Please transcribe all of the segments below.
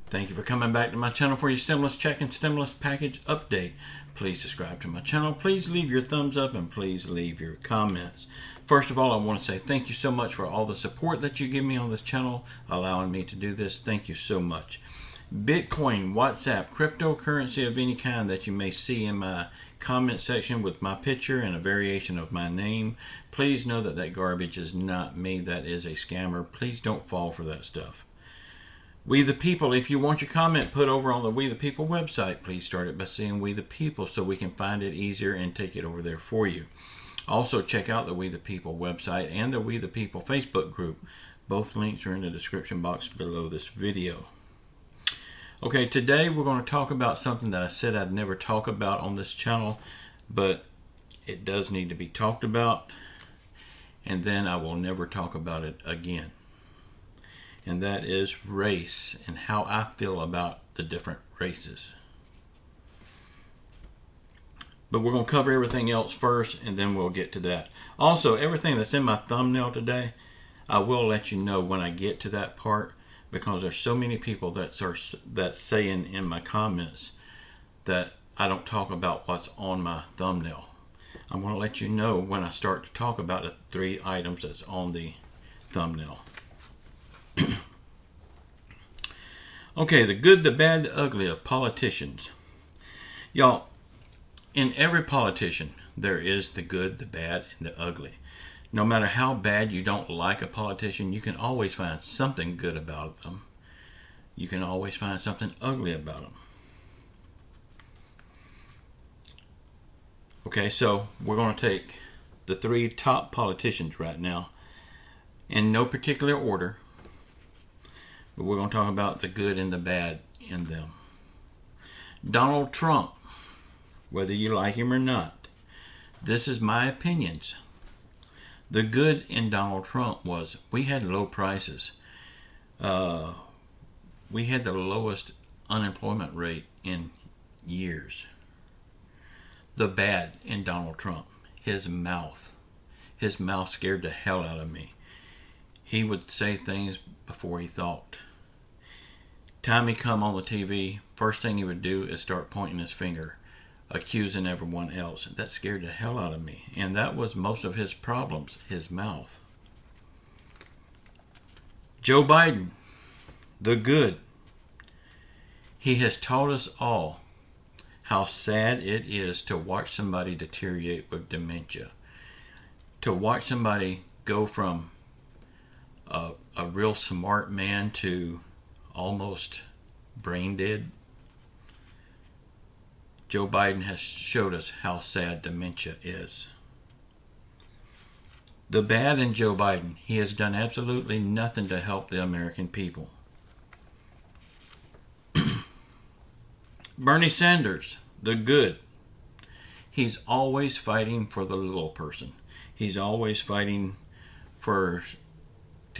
Thank you for coming back to my channel for your stimulus check and stimulus package update. Please subscribe to my channel. Please leave your thumbs up and please leave your comments. First of all, I want to say thank you so much for all the support that you give me on this channel, allowing me to do this. Thank you so much. Bitcoin, WhatsApp, cryptocurrency of any kind that you may see in my comment section with my picture and a variation of my name, please know that that garbage is not me. That is a scammer. Please don't fall for that stuff. We the People, if you want your comment put over on the We the People website, please start it by saying We the People so we can find it easier and take it over there for you. Also, check out the We the People website and the We the People Facebook group. Both links are in the description box below this video. Okay, today we're going to talk about something that I said I'd never talk about on this channel, but it does need to be talked about, and then I will never talk about it again. And that is race and how I feel about the different races. But we're going to cover everything else first, and then we'll get to that. Also, everything that's in my thumbnail today, I will let you know when I get to that part, because there's so many people that's saying in my comments that I don't talk about what's on my thumbnail. I'm going to let you know when I start to talk about the 3 items that's on the thumbnail. Okay, the good, the bad, the ugly of politicians. Y'all, in every politician, there is the good, the bad, and the ugly. No matter how bad you don't like a politician, you can always find something good about them. You can always find something ugly about them. Okay, so we're going to take the 3 top politicians right now in no particular order. But we're going to talk about the good and the bad in them. Donald Trump, whether you like him or not, this is my opinions. The good in Donald Trump was we had low prices. We had the lowest unemployment rate in years. The bad in Donald Trump, his mouth. His mouth scared the hell out of me. He would say things before he thought. Time he come on the TV, first thing he would do is start pointing his finger, accusing everyone else. That scared the hell out of me. And that was most of his problems, his mouth. Joe Biden, the good. He has taught us all how sad it is to watch somebody deteriorate with dementia. To watch somebody go from a real smart man to almost brain dead. Joe Biden has showed us how sad dementia is. The bad in Joe Biden, he has done absolutely nothing to help the American people. Bernie Sanders, the good. He's always fighting for the little person. He's always fighting to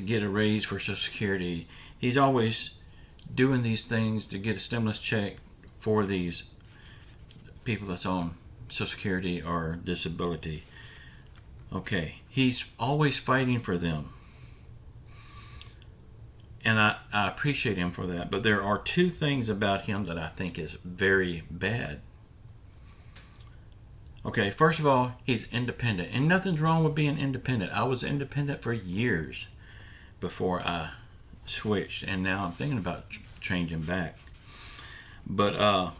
get a raise for Social Security. He's always doing these things to get a stimulus check for these people that's on Social Security or disability. Okay, he's always fighting for them. And I appreciate him for that. But there are 2 things about him that I think is very bad. Okay, first of all, he's independent. And nothing's wrong with being independent. I was independent for years before I switched. And now I'm thinking about changing back. But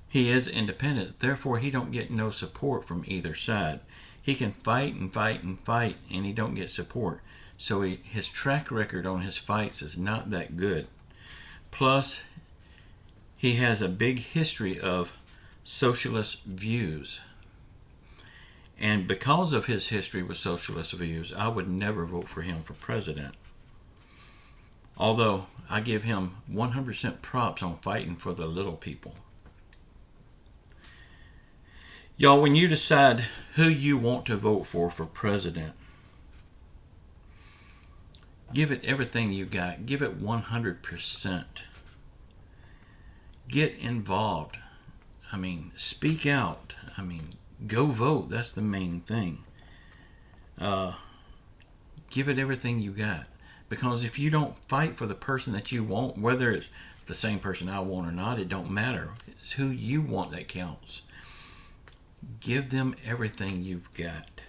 he is independent. Therefore, he don't get no support from either side. He can fight and fight and fight, and he don't get support. So his track record on his fights is not that good. Plus, he has a big history of socialist views. And because of his history with socialist views, I would never vote for him for president. Although I give him 100% props on fighting for the little people. Y'all, when you decide who you want to vote for president, give it everything you got. Give it 100%. Get involved. I mean, speak out. I mean, go vote. That's the main thing. Give it everything you got. Because if you don't fight for the person that you want, whether it's the same person I want or not, it don't matter. It's who you want that counts. Give them everything you've got.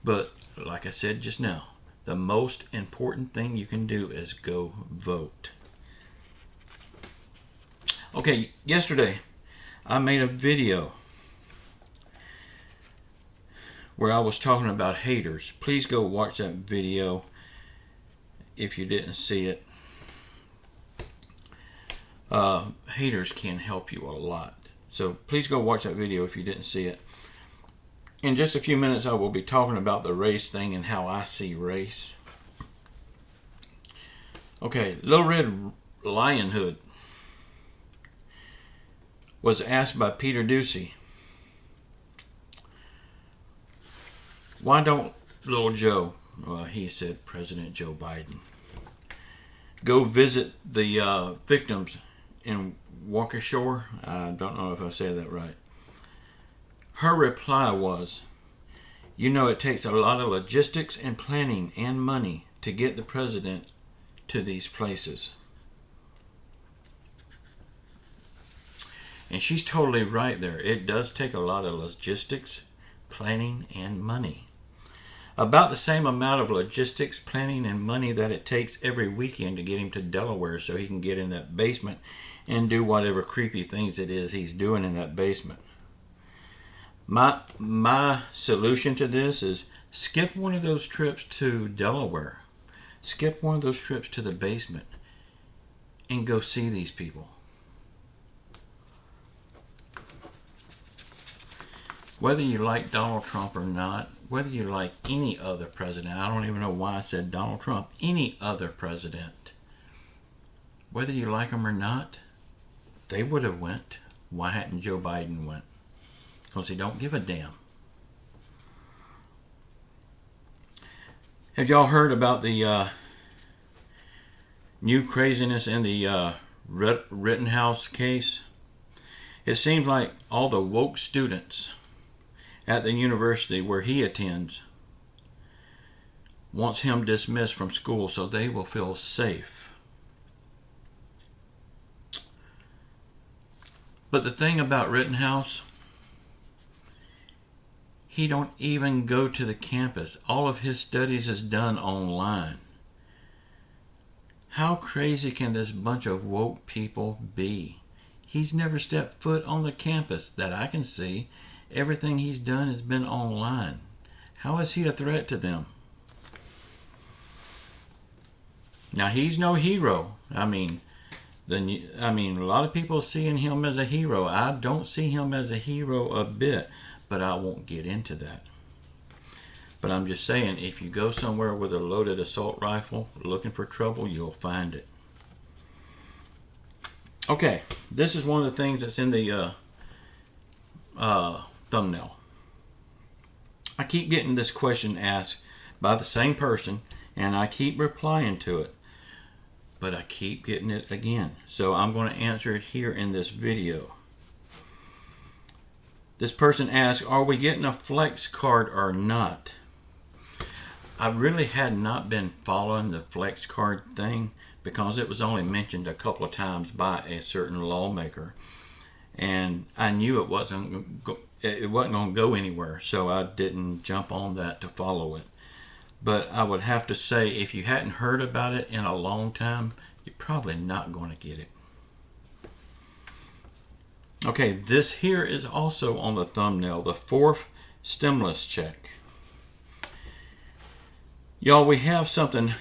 But like I said just now, the most important thing you can do is go vote. Okay, yesterday I made a video where I was talking about haters. Please go watch that video if you didn't see it. Haters can help you a lot. So please go watch that video if you didn't see it. In just a few minutes I will be talking about the race thing and how I see race. Okay, Little Red Lion Hood was asked by Peter Doocy, why don't little Joe, well, he said President Joe Biden, go visit the victims in Waukesha? I don't know if I said that right. Her reply was, you know, it takes a lot of logistics and planning and money to get the president to these places. And she's totally right there. It does take a lot of logistics, planning, and money. About the same amount of logistics, planning, and money that it takes every weekend to get him to Delaware so he can get in that basement and do whatever creepy things it is he's doing in that basement. My solution to this is skip one of those trips to Delaware. Skip one of those trips to the basement and go see these people. Whether you like Donald Trump or not, whether you like any other president, I don't even know why I said Donald Trump, any other president, whether you like them or not, they would have went. Why hadn't Joe Biden went? Because he don't give a damn. Have y'all heard about the new craziness in the Rittenhouse case? It seems like all the woke students at the university where he attends wants him dismissed from school so they will feel safe. But the thing about Rittenhouse, he don't even go to the campus. All of his studies is done online. How crazy can this bunch of woke people be? He's never stepped foot on the campus that I can see. Everything he's done has been online. How is he a threat to them? Now, he's no hero. I mean, a lot of people seeing him as a hero. I don't see him as a hero a bit, but I won't get into that. But I'm just saying, if you go somewhere with a loaded assault rifle looking for trouble, you'll find it. Okay, this is one of the things that's in the thumbnail. I keep getting this question asked by the same person, and I keep replying to it, but I keep getting it again. So I'm going to answer it here in this video. This person asks, are we getting a flex card or not? I really had not been following the flex card thing because it was only mentioned a couple of times by a certain lawmaker. And I knew it wasn't going to go anywhere, so I didn't jump on that to follow it. But I would have to say, if you hadn't heard about it in a long time, you're probably not going to get it. Okay, this here is also on the thumbnail, the fourth stimulus check. Y'all, we have something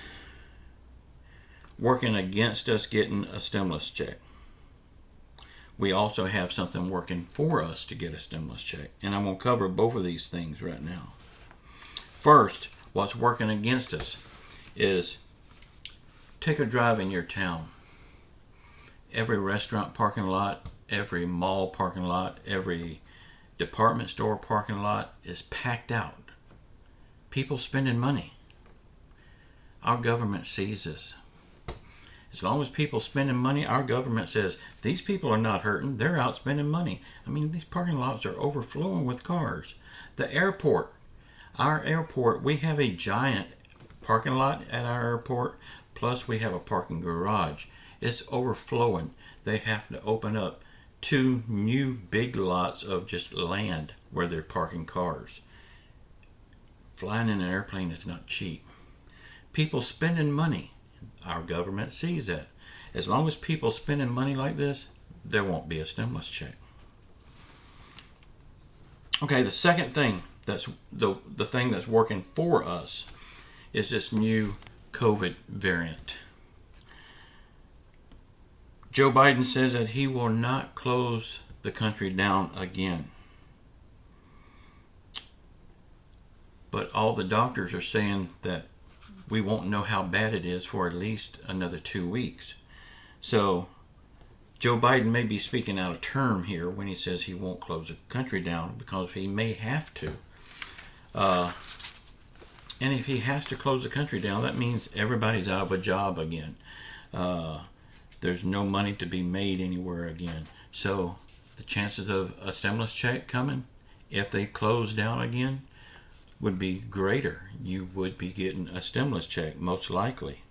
working against us getting a stimulus check. We also have something working for us to get a stimulus check. And I'm going to cover both of these things right now. First, what's working against us is take a drive in your town. Every restaurant parking lot, every mall parking lot, every department store parking lot is packed out. People spending money. Our government sees this. As long as people spending money, our government says, these people are not hurting, they're out spending money. I mean, these parking lots are overflowing with cars. The airport, our airport, we have a giant parking lot at our airport, plus we have a parking garage. It's overflowing. They have to open up 2 new big lots of just land where they're parking cars. Flying in an airplane is not cheap. People spending money. Our government sees that. As long as people spending money like this, there won't be a stimulus check. Okay, the second thing that's the thing that's working for us is this new COVID variant. Joe Biden says that he will not close the country down again. But all the doctors are saying that we won't know how bad it is for at least another 2 weeks. So Joe Biden may be speaking out of term here when he says he won't close the country down, because he may have to. And if he has to close the country down, that means everybody's out of a job again. There's no money to be made anywhere again. So the chances of a stimulus check coming, if they close down again, would be greater. You would be getting a stimulus check, most likely.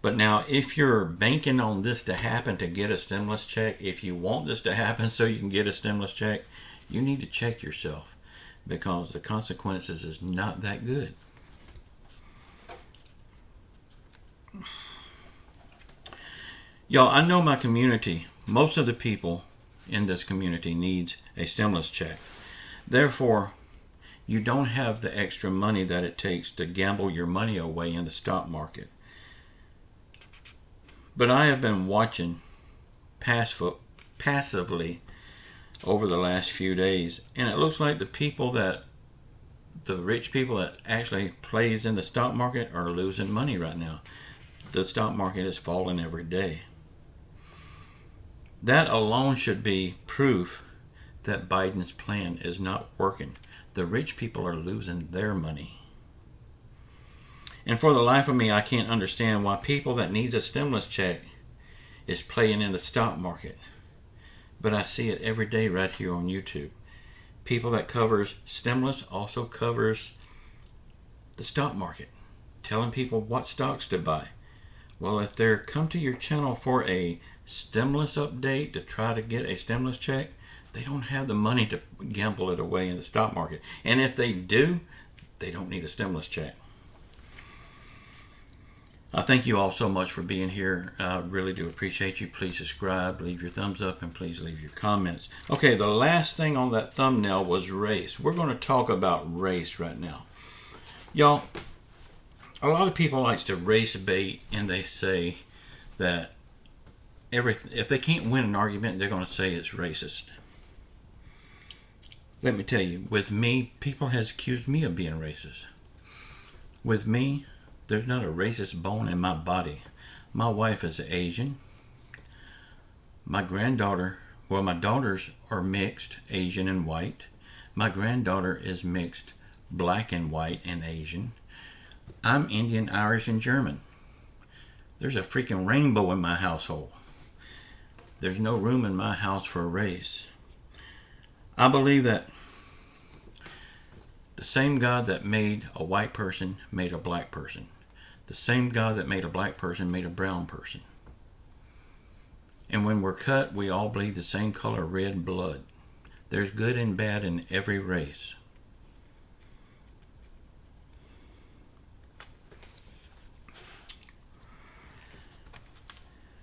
But now, if you're banking on this to happen to get a stimulus check, if you want this to happen so you can get a stimulus check, you need to check yourself, because the consequences is not that good. Y'all, I know my community, most of the people in this community needs a stimulus check. Therefore, you don't have the extra money that it takes to gamble your money away in the stock market. But I have been watching passively over the last few days, and it looks like the rich people that actually plays in the stock market are losing money right now. The stock market is falling every day. That alone should be proof that Biden's plan is not working. The rich people are losing their money. And for the life of me, I can't understand why people that needs a stimulus check is playing in the stock market. But I see it every day right here on YouTube. People that covers stimulus also covers the stock market, telling people what stocks to buy. Well, if they come to your channel for a stimulus update to try to get a stimulus check, they don't have the money to gamble it away in the stock market. And if they do, they don't need a stimulus check. I thank you all so much for being here. I really do appreciate you. Please subscribe, leave your thumbs up, and please leave your comments. Okay, the last thing on that thumbnail was race. We're going to talk about race right now. Y'all, a lot of people like to race bait, and they say that if they can't win an argument, they're going to say it's racist. Let me tell you, with me, people has accused me of being racist. With me, there's not a racist bone in my body. My wife is Asian. My daughters are mixed, Asian and white. My granddaughter is mixed, black and white and Asian. I'm Indian, Irish, and German. There's a freaking rainbow in my household. There's no room in my house for a race. I believe that the same God that made a white person made a black person. The same God that made a black person made a brown person. And when we're cut, we all bleed the same color red blood. There's good and bad in every race.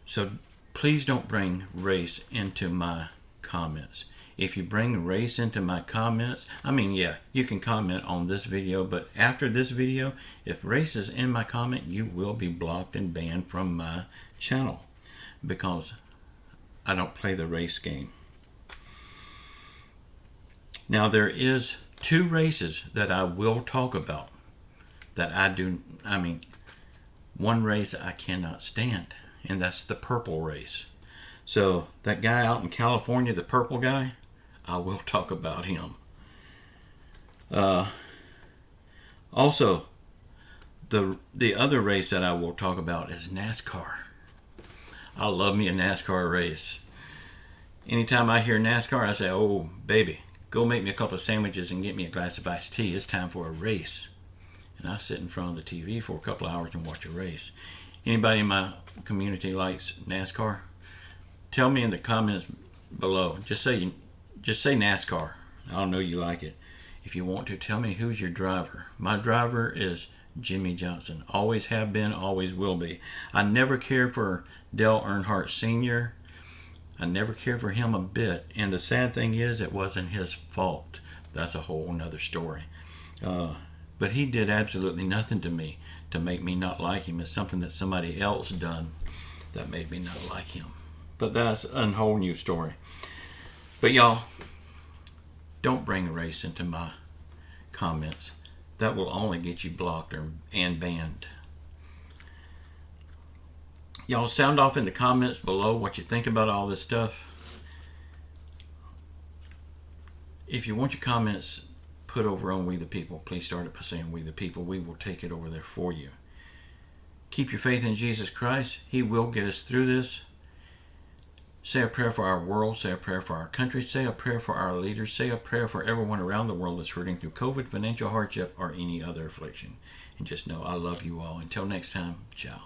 So please don't bring race into my comments. If you bring race into my comments, yeah, you can comment on this video, but after this video, if race is in my comment, you will be blocked and banned from my channel, because I don't play the race game. Now, there is 2 races that I will talk about that one race I cannot stand, and that's the purple race. So that guy out in California, the purple guy, I will talk about him. Also, the other race that I will talk about is NASCAR. I love me a NASCAR race. Anytime I hear NASCAR, I say, oh, baby, go make me a couple of sandwiches and get me a glass of iced tea. It's time for a race. and I sit in front of the TV for a couple of hours and watch a race. Anybody in my community likes NASCAR? Tell me in the comments below. Just say NASCAR. I'll know you like it. If you want to, tell me who's your driver. My driver is Jimmy Johnson. Always have been, always will be. I never cared for Dale Earnhardt Sr. I never cared for him a bit. And the sad thing is, it wasn't his fault. That's a whole nother story. But he did absolutely nothing to me to make me not like him. It's something that somebody else done that made me not like him. But that's a whole new story. But y'all, don't bring race into my comments. That will only get you blocked and banned. Y'all sound off in the comments below what you think about all this stuff. If you want your comments put over on We the People, please start it by saying We the People. We will take it over there for you. Keep your faith in Jesus Christ. He will get us through this. Say a prayer for our world. Say a prayer for our country. Say a prayer for our leaders. Say a prayer for everyone around the world that's hurting through COVID, financial hardship, or any other affliction. And just know I love you all. Until next time, ciao.